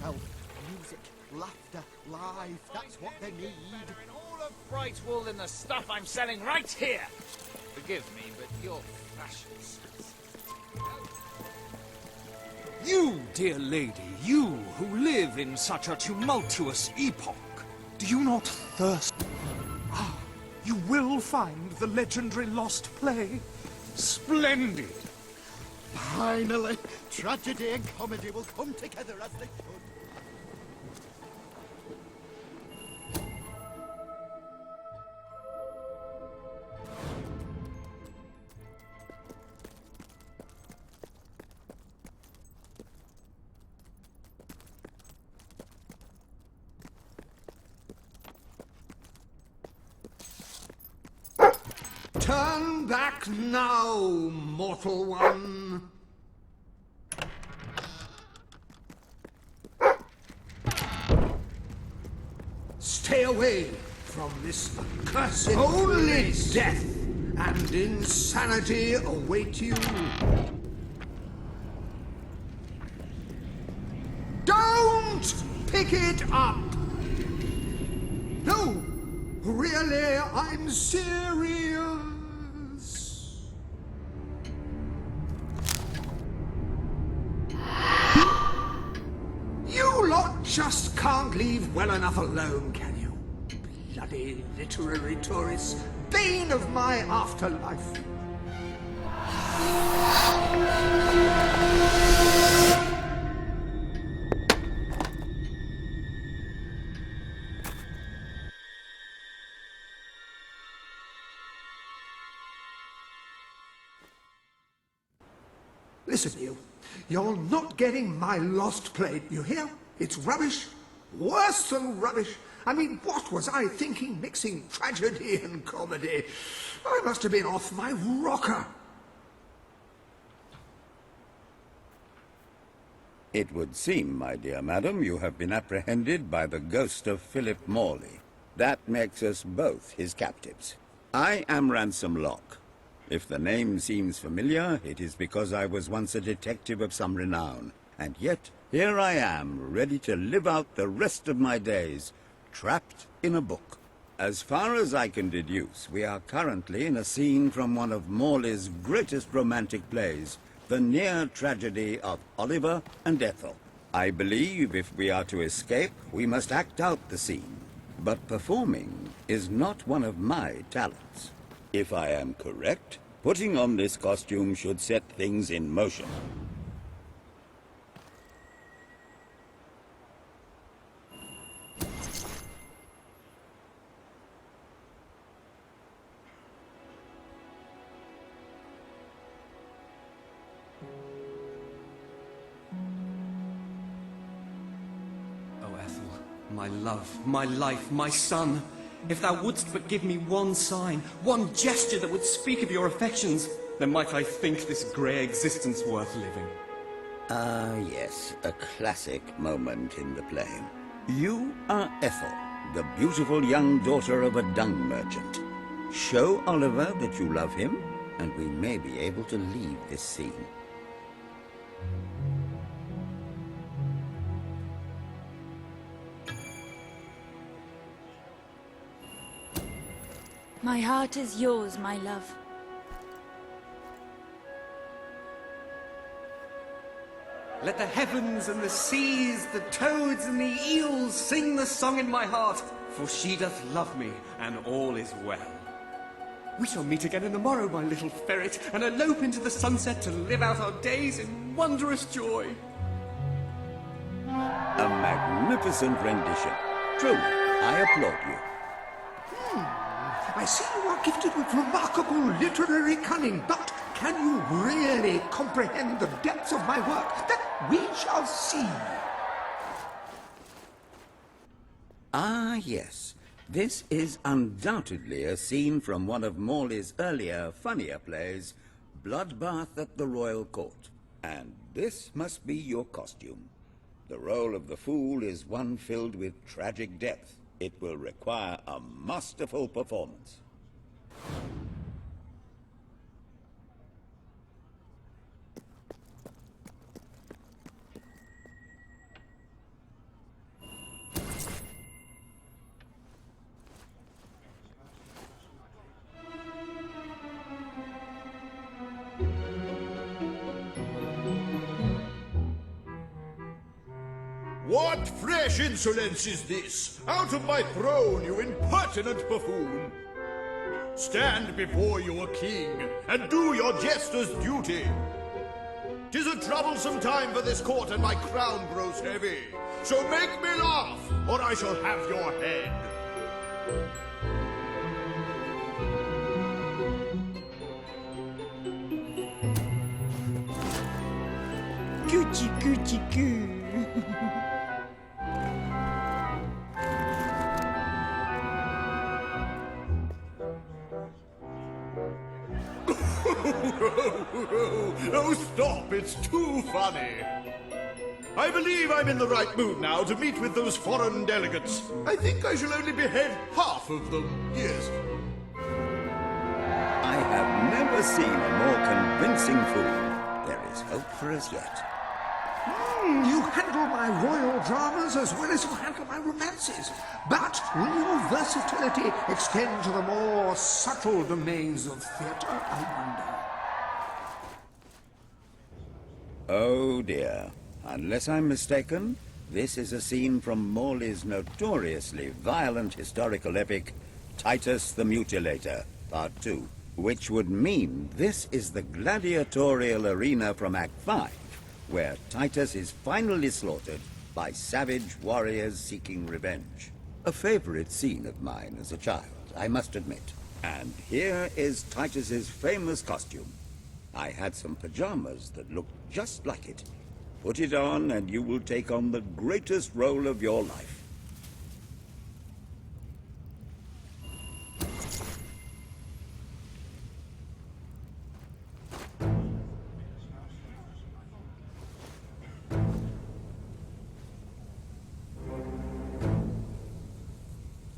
yourself. Music, laughter, life, that's what they need. In all of Brightwall and the stuff I'm selling right here. Forgive me, but your fashion sense. You, dear lady, you who live in such a tumultuous epoch, do you not thirst? Ah, you will find the legendary lost play. Splendid. Finally, tragedy and comedy will come together as they should. Turn back now, mortal one. Stay away from this accursed. Only death and insanity await you. Don't pick it up! No! Really, I'm serious. You lot just can't leave well enough alone, can you? Bloody literary tourists, bane of my afterlife. Listen, you. You're not getting my lost plate, you hear? It's rubbish. Worse than rubbish. I mean, what was I thinking mixing tragedy and comedy? I must have been off my rocker. It would seem, my dear madam, you have been apprehended by the ghost of Philip Morley. That makes us both his captives. I am Ransom Locke. If the name seems familiar, it is because I was once a detective of some renown. And yet, here I am, ready to live out the rest of my days, trapped in a book. As far as I can deduce, we are currently in a scene from one of Morley's greatest romantic plays, the near tragedy of Oliver and Ethel. I believe if we are to escape, we must act out the scene. But performing is not one of my talents. If I am correct, putting on this costume should set things in motion. Oh, Ethel, my love, my life, my son. If thou wouldst but give me one sign, one gesture that would speak of your affections, then might I think this grey existence worth living. Ah, yes, a classic moment in the play. You are Ethel, the beautiful young daughter of a dung merchant. Show Oliver that you love him, and we may be able to leave this scene. My heart is yours, my love. Let the heavens and the seas, the toads and the eels sing the song in my heart, for she doth love me, and all is well. We shall meet again in the morrow, my little ferret, and elope into the sunset to live out our days in wondrous joy. A magnificent rendition. Truly, I applaud you. I see you are gifted with remarkable literary cunning, but can you really comprehend the depths of my work? That we shall see. Ah, yes. This is undoubtedly a scene from one of Morley's earlier, funnier plays, Bloodbath at the Royal Court. And this must be your costume. The role of the fool is one filled with tragic depth. It will require a masterful performance. What fresh insolence is this? Out of my throne, you impertinent buffoon! Stand before your king and do your jester's duty. 'Tis a troublesome time for this court, and my crown grows heavy. So make me laugh, or I shall have your head. Coochie coochie coo. Oh, stop, it's too funny. I believe I'm in the right mood now to meet with those foreign delegates. I think I shall only behead half of them, yes. I have never seen a more convincing fool. There is hope for us yet. You handle my royal dramas as well as you handle my romances. But will your versatility extend to the more subtle domains of theatre, I wonder? Oh dear. Unless I'm mistaken, this is a scene from Morley's notoriously violent historical epic, Titus the Mutilator, Part 2, which would mean this is the gladiatorial arena from Act 5, where Titus is finally slaughtered by savage warriors seeking revenge. A favorite scene of mine as a child, I must admit. And here is Titus's famous costume. I had some pajamas that looked just like it. Put it on and you will take on the greatest role of your life.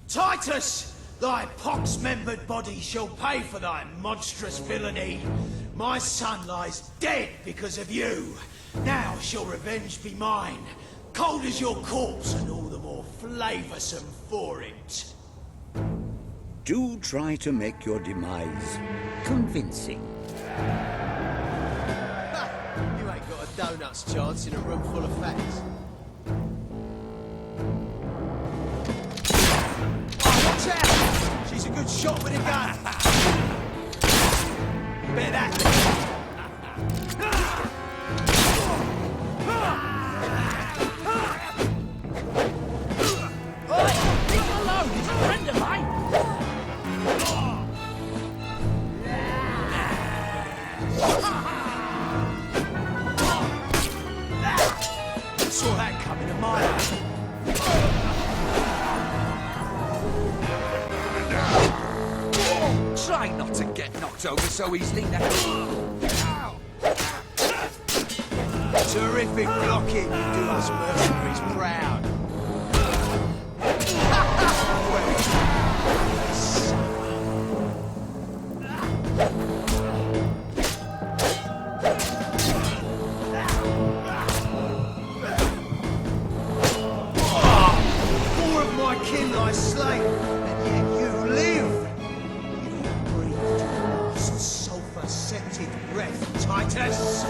Titus, thy pox-membered body shall pay for thy monstrous villainy. My son lies dead because of you. Now shall revenge be mine, cold as your corpse and all the more flavoursome for it. Do try to make your demise convincing. You ain't got a donut's chance in a room full of facts. Watch out! She's a good shot with a gun. Bet that. Saw that coming a mile. Try not to get knocked over so easily now. Terrific blocking, you do us mercenaries proud. Four of my kin lie slain, and yet you live. You breathed your last sulphur-scented breath, Titus.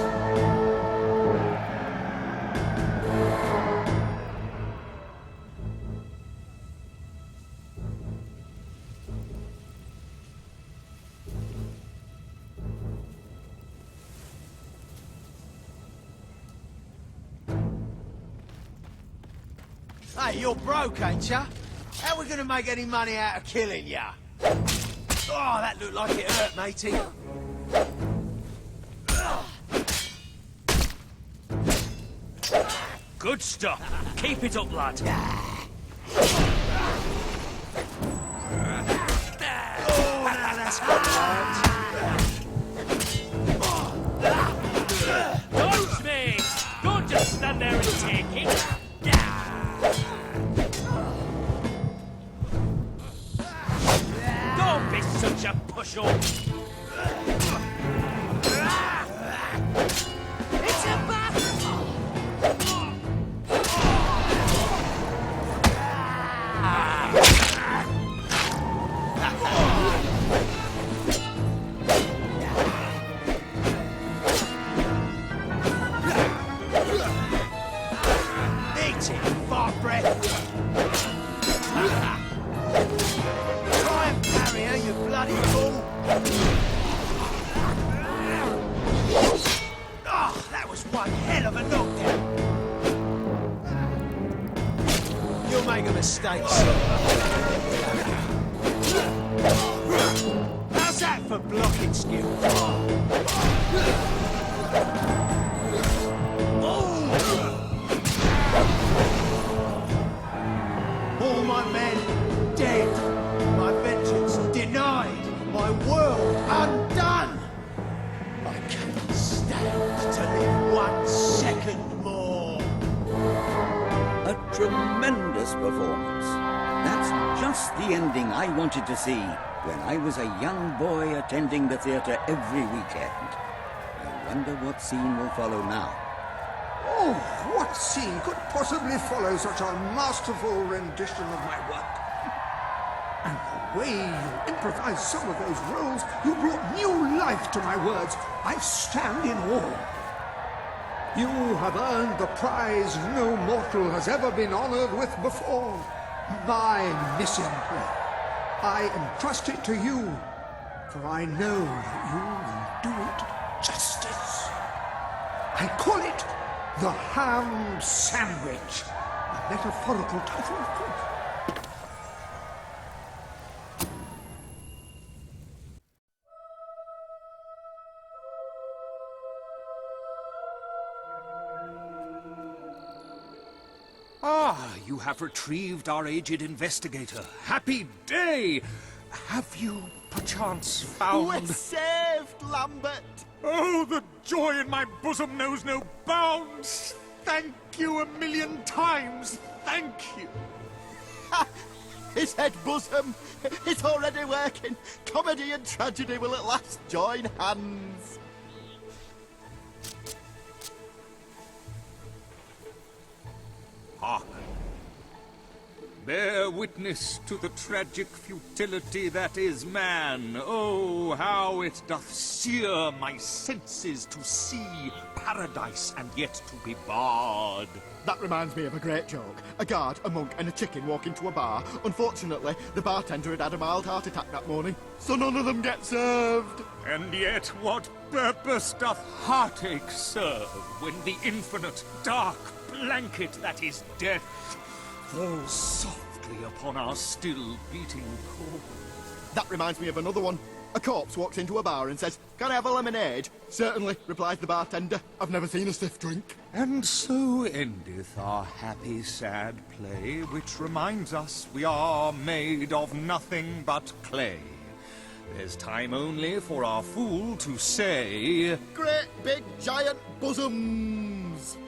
Hey, you're broke, ain't ya? How are we gonna make any money out of killing ya? Oh, that looked like it hurt, matey. Good stuff. Keep it up, lad. Oh, now that's got Dodge me! Don't just stand there and take it. Don't be such a push-up. It's a battle! Eat it, fart breath! Try and parry her, you bloody fool! Oh, that was one hell of a knockdown! You'll make a mistake, sir. How's that for blocking skill? All my men dead, my vengeance denied, my world undone. I cannot stand to live 1 second more. A tremendous performance. That's just the ending I wanted to see when I was a young boy attending the theatre every weekend. I wonder what scene will follow now. Oh, what scene could possibly follow such a masterful rendition of my work? And the way you improvised some of those roles, you brought new life to my words. I stand in awe. You have earned the prize no mortal has ever been honored with before. My missing play. I entrust it to you, for I know that you will do it justice. I call it the Ham Sandwich, a metaphorical title, of course. Ah, you have retrieved our aged investigator. Happy day! Have you, perchance, found... We're saved, Lambert! Oh, the joy in my bosom knows no bounds! Thank you 1,000,000 times! Thank you! Ha! His head bosom! It's already working! Comedy and tragedy will at last join hands! Hark! Bear witness to the tragic futility that is man. Oh, how it doth sear my senses to see paradise and yet to be barred. That reminds me of a great joke. A guard, a monk and a chicken walk into a bar. Unfortunately, the bartender had had a mild heart attack that morning, so none of them get served. And yet what purpose doth heartache serve when the infinite dark blanket that is death falls softly upon our still beating core? That reminds me of another one. A corpse walks into a bar and says, "Can I have a lemonade?" "Certainly," replies the bartender. "I've never seen a stiff drink." And so endeth our happy sad play, which reminds us we are made of nothing but clay. There's time only for our fool to say, Great big giant bosoms!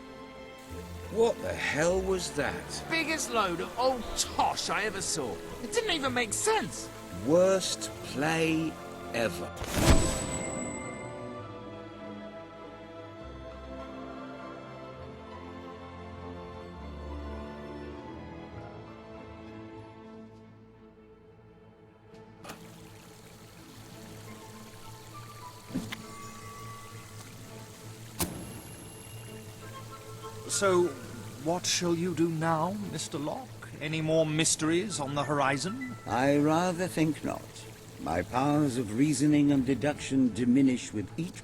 What the hell was that? Biggest load of old tosh I ever saw. It didn't even make sense. Worst play ever. So, what shall you do now, Mr. Locke? Any more mysteries on the horizon? I rather think not. My powers of reasoning and deduction diminish with each...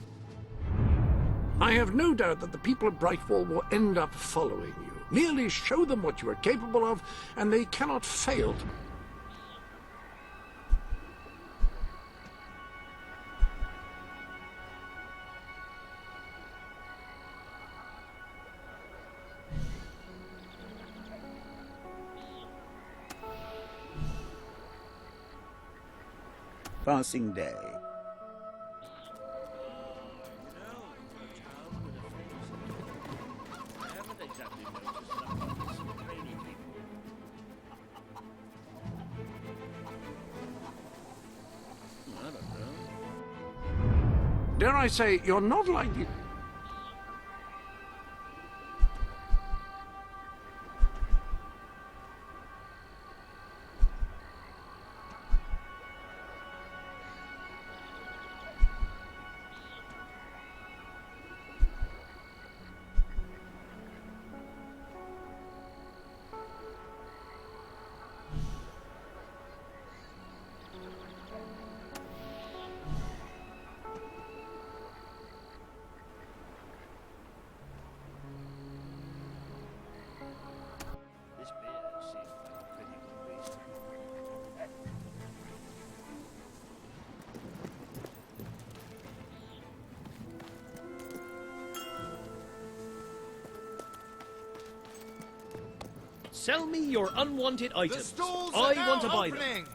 I have no doubt that the people of Brightwall will end up following you. Merely show them what you are capable of, and they cannot fail to... passing day. Dare I say, you're not likely... Sell me your unwanted items. The stalls I are now want to buy them. opening.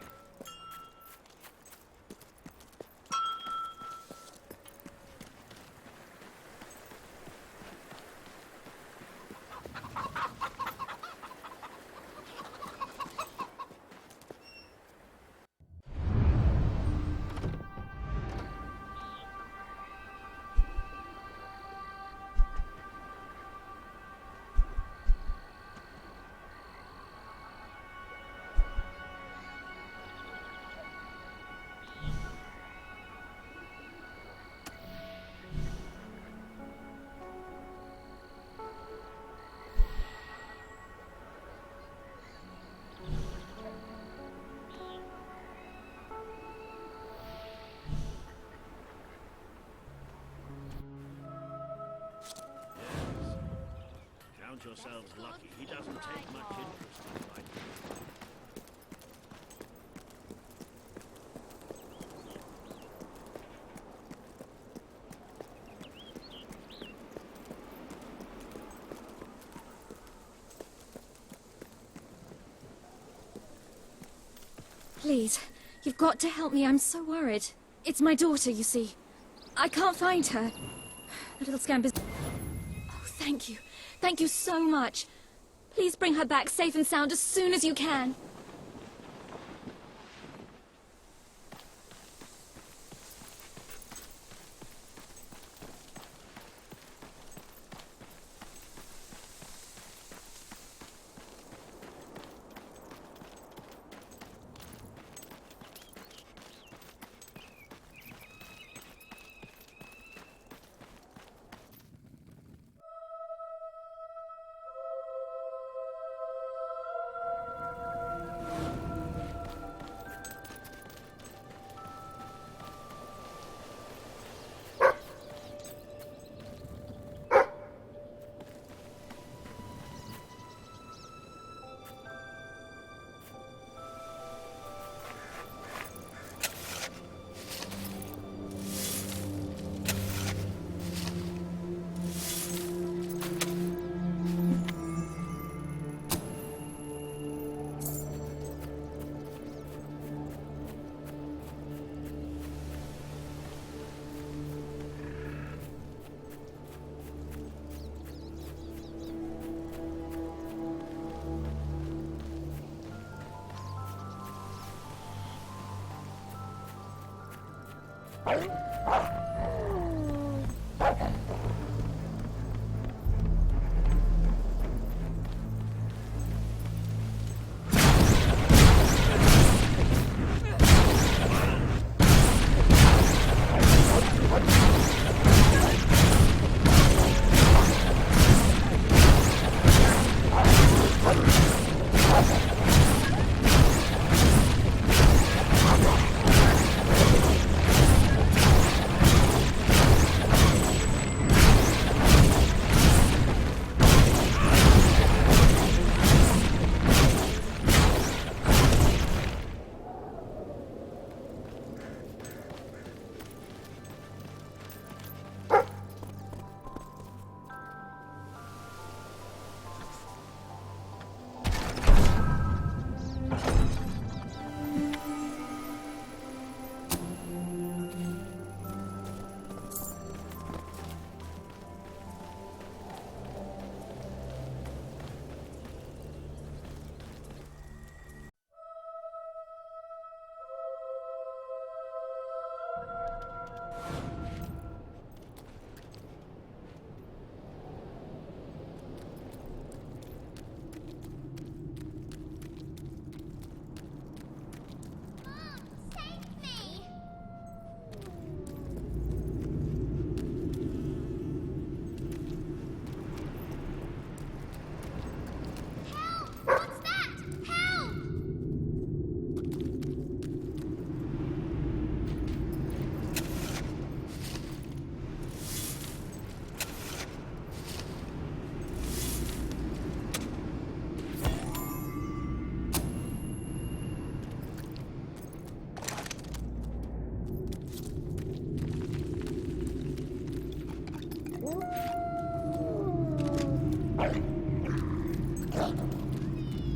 Count yourselves lucky. He doesn't take much interest in fighting. Please, you've got to help me. I'm so worried. It's my daughter, you see. I can't find her. The little scamp is... Oh, thank you. Thank you so much. Please bring her back safe and sound as soon as you can.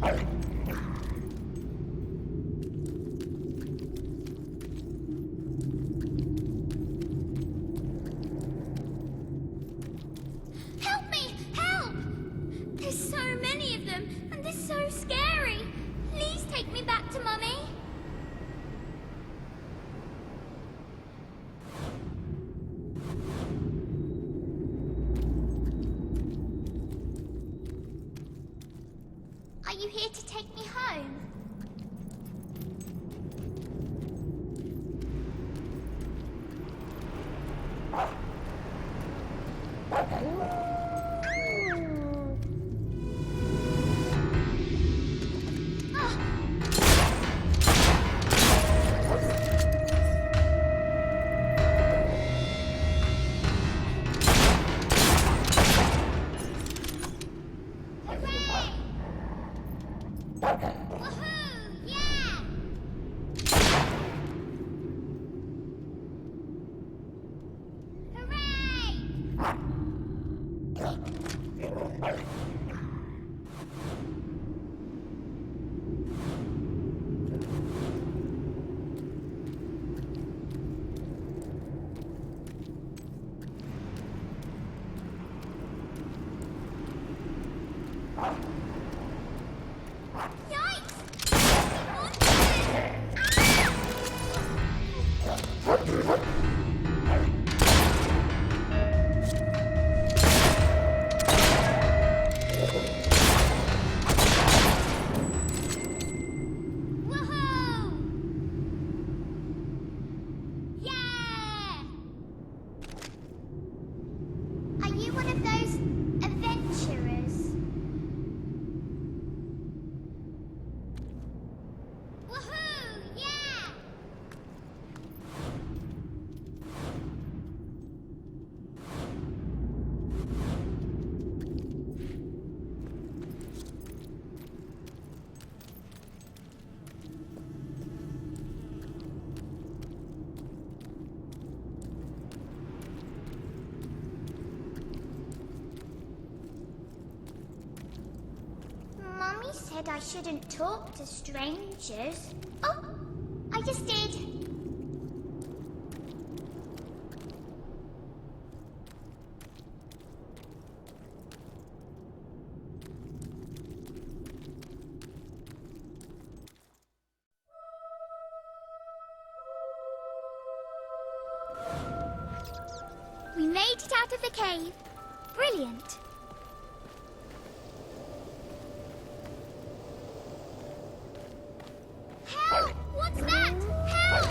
Help me! Help! There's so many of them, and they're so scary. Please take me back to Mummy. Are you here to take me home? Mummy said I shouldn't talk to strangers. Oh, I just did. We made it out of the cave. Brilliant. Help! What's that? Help!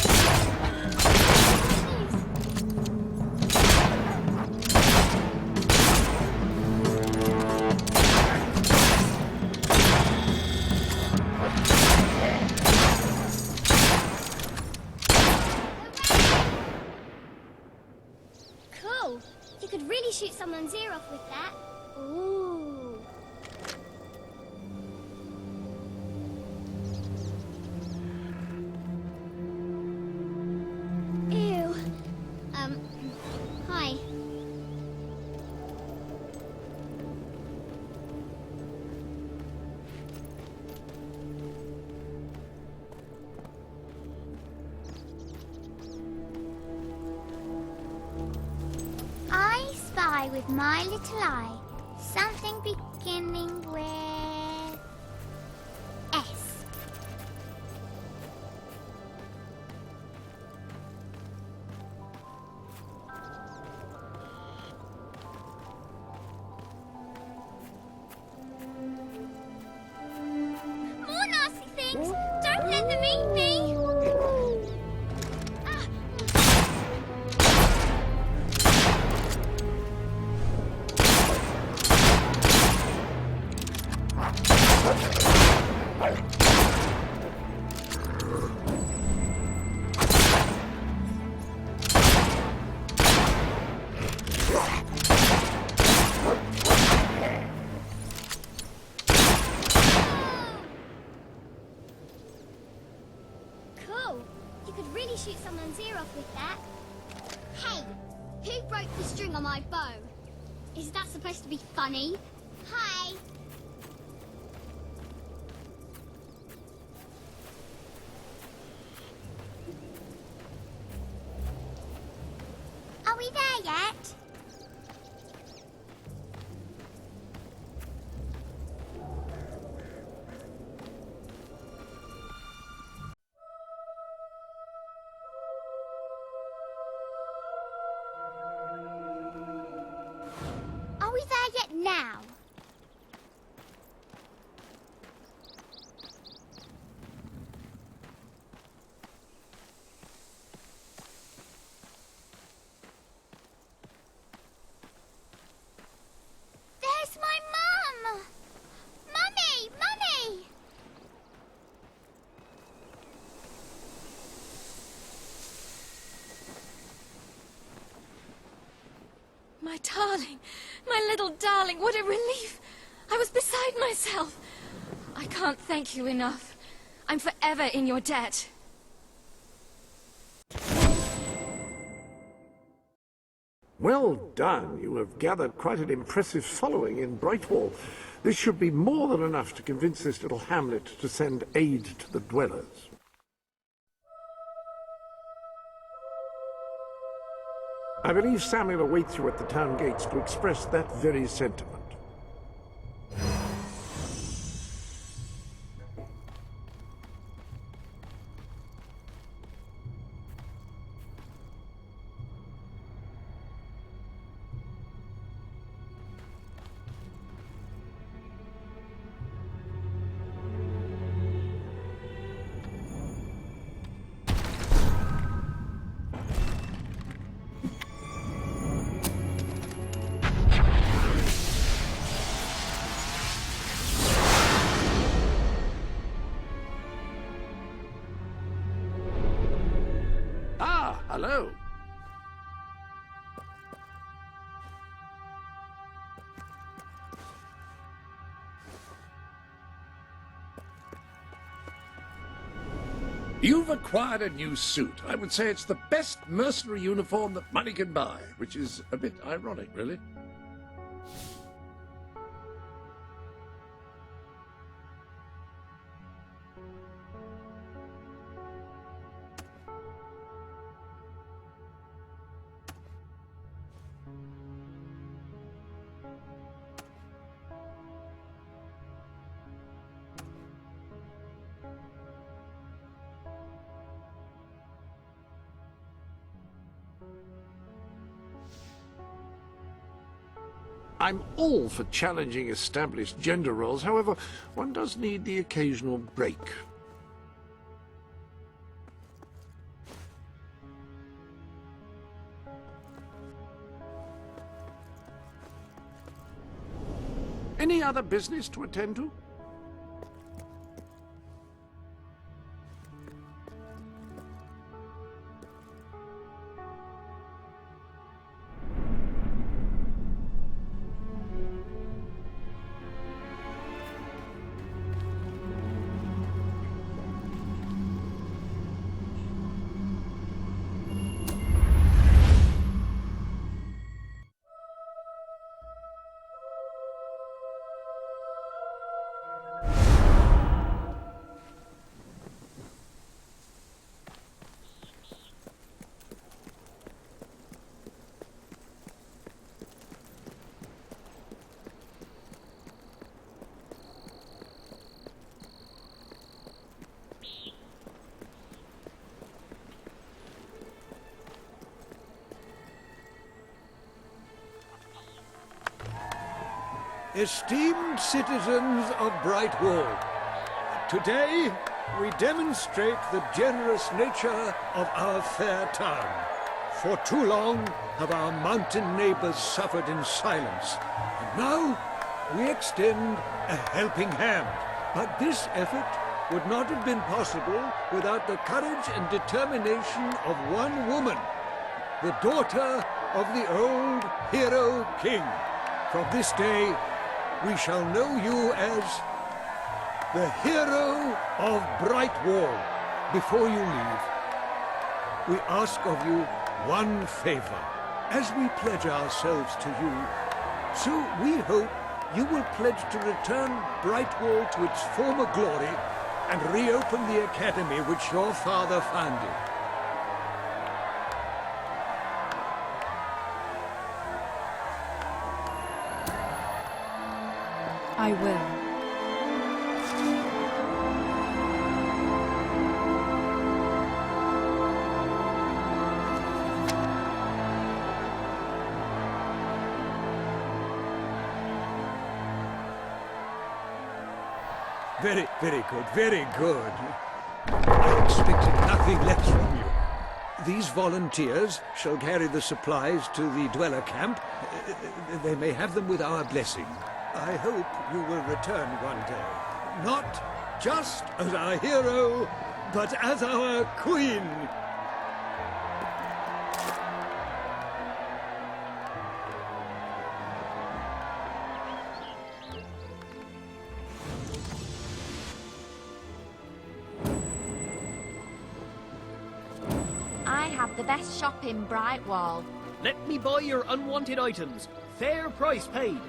Cool. You could really shoot someone's ear off with that. Ooh. Ew. Hi. I spy with my little eye something beginning with S. More nasty things! Don't let them eat me! Ah. Cool. You could really shoot someone's ear off with that. Hey, who broke the string on my bow? Is that supposed to be funny? Hi. we there yet? Are we there yet now? There's my mum! Mummy! Mummy! My darling, my little darling, what a relief! I was beside myself. I can't thank you enough. I'm forever in your debt. Well done. You have gathered quite an impressive following in Brightwall. This should be more than enough to convince this little hamlet to send aid to the dwellers. I believe Samuel awaits you at the town gates to express that very sentiment. Hello. You've acquired a new suit. I would say it's the best mercenary uniform that money can buy, which is a bit ironic, really. I'm all for challenging established gender roles. However, one does need the occasional break. Any other business to attend to? Esteemed citizens of Brightwall, today we demonstrate the generous nature of our fair town. For too long have our mountain neighbors suffered in silence, and now we extend a helping hand. But this effort would not have been possible without the courage and determination of one woman, the daughter of the old hero king. From this day, we shall know you as the hero of Brightwall. Before you leave, we ask of you one favor. As we pledge ourselves to you, so we hope you will pledge to return Brightwall to its former glory and reopen the academy which your father founded. I will. Very, very good, very good. I expected nothing less from you. These volunteers shall carry the supplies to the dweller camp. They may have them with our blessing. I hope you will return one day. Not just as our hero, but as our queen. I have the best shop in Brightwall. Let me buy your unwanted items. Fair price paid.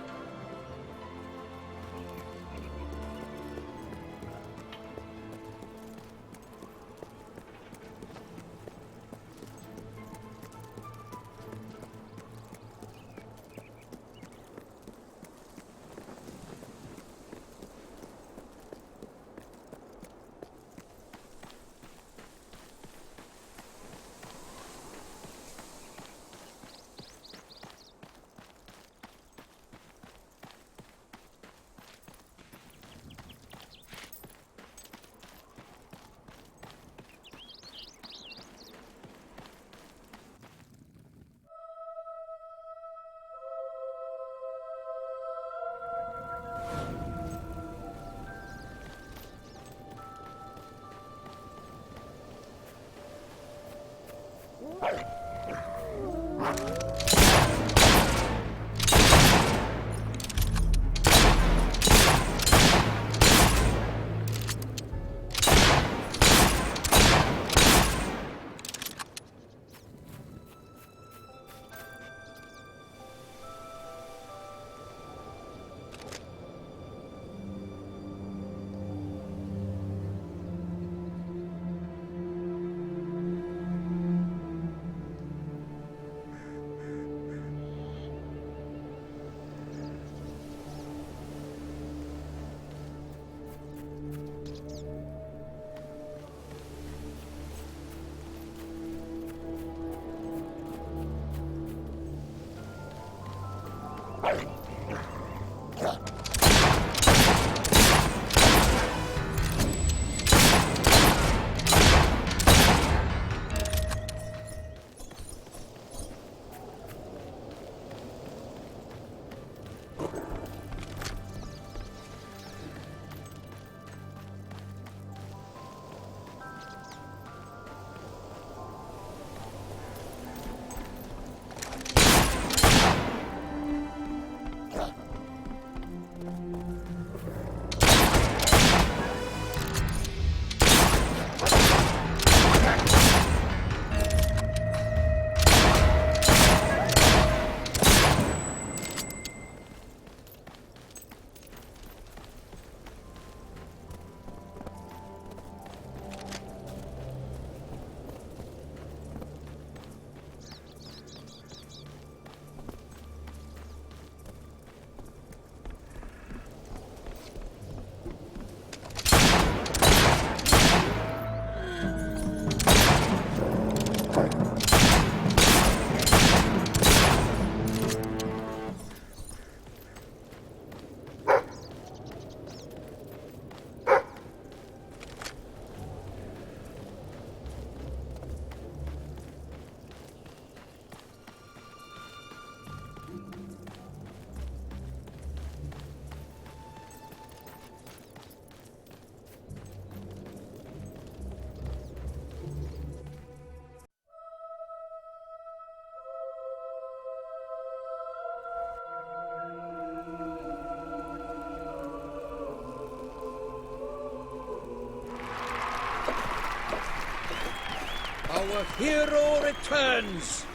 Our hero returns,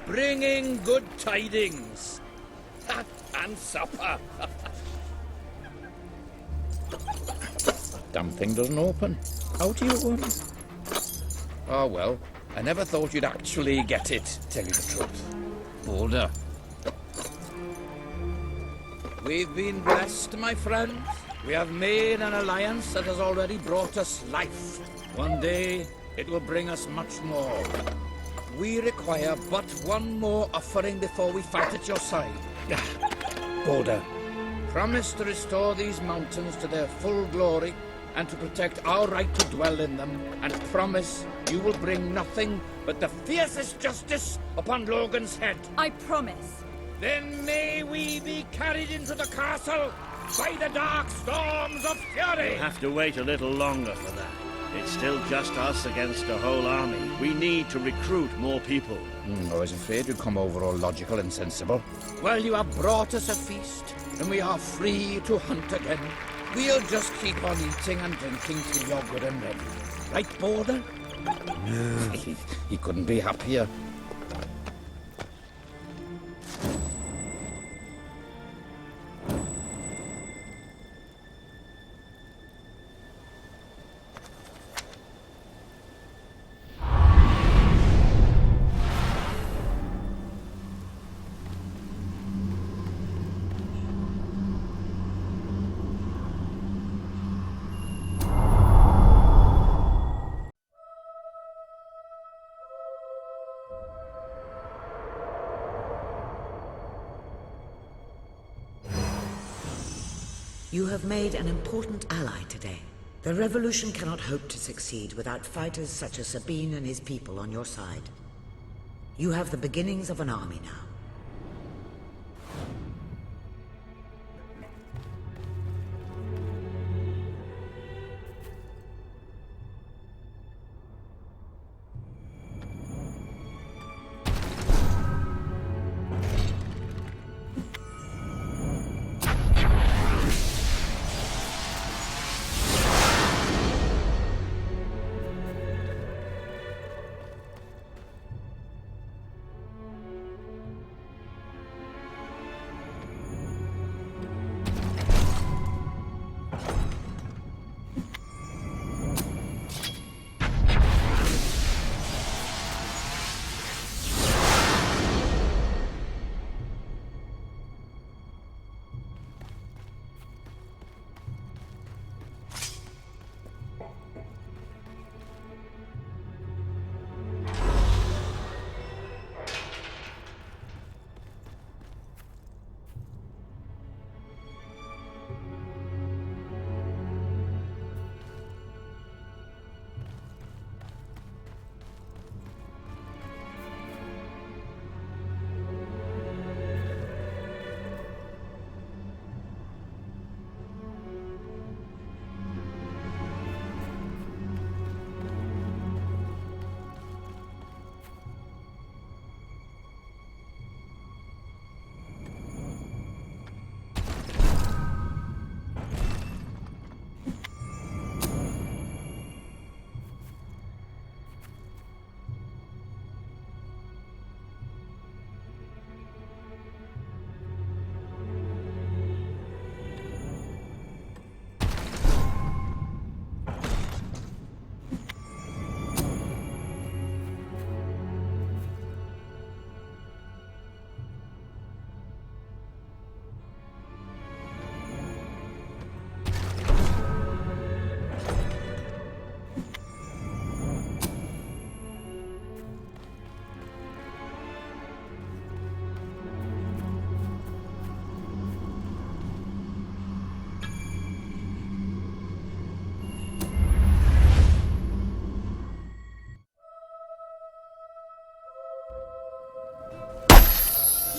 bringing good tidings. And supper. Damn thing doesn't open. How do you... Oh, well, I never thought you'd actually get it, tell you the truth. Boulder. We've been blessed, my friends. We have made an alliance that has already brought us life. One day, it will bring us much more. We require but one more offering before we fight at your side. Boulder, promise to restore these mountains to their full glory and to protect our right to dwell in them, and promise you will bring nothing but the fiercest justice upon Logan's head. I promise. Then may we be carried into the castle by the dark storms of fury! We'll have to wait a little longer for that. It's still just us against a whole army. We need to recruit more people. I was afraid you'd come over all logical and sensible. Well, you have brought us a feast, and we are free to hunt again. We'll just keep on eating and drinking till you're good and ready. Right, Border? He couldn't be happier. You have made an important ally today. The revolution cannot hope to succeed without fighters such as Sabine and his people on your side. You have the beginnings of an army now.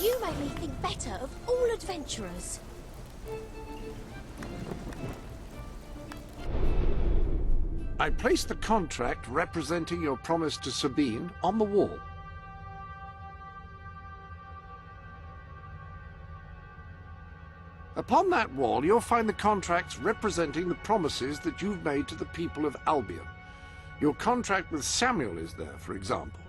You make me think better of all adventurers. I placed the contract representing your promise to Sabine on the wall. Upon that wall, you'll find the contracts representing the promises that you've made to the people of Albion. Your contract with Samuel is there, for example.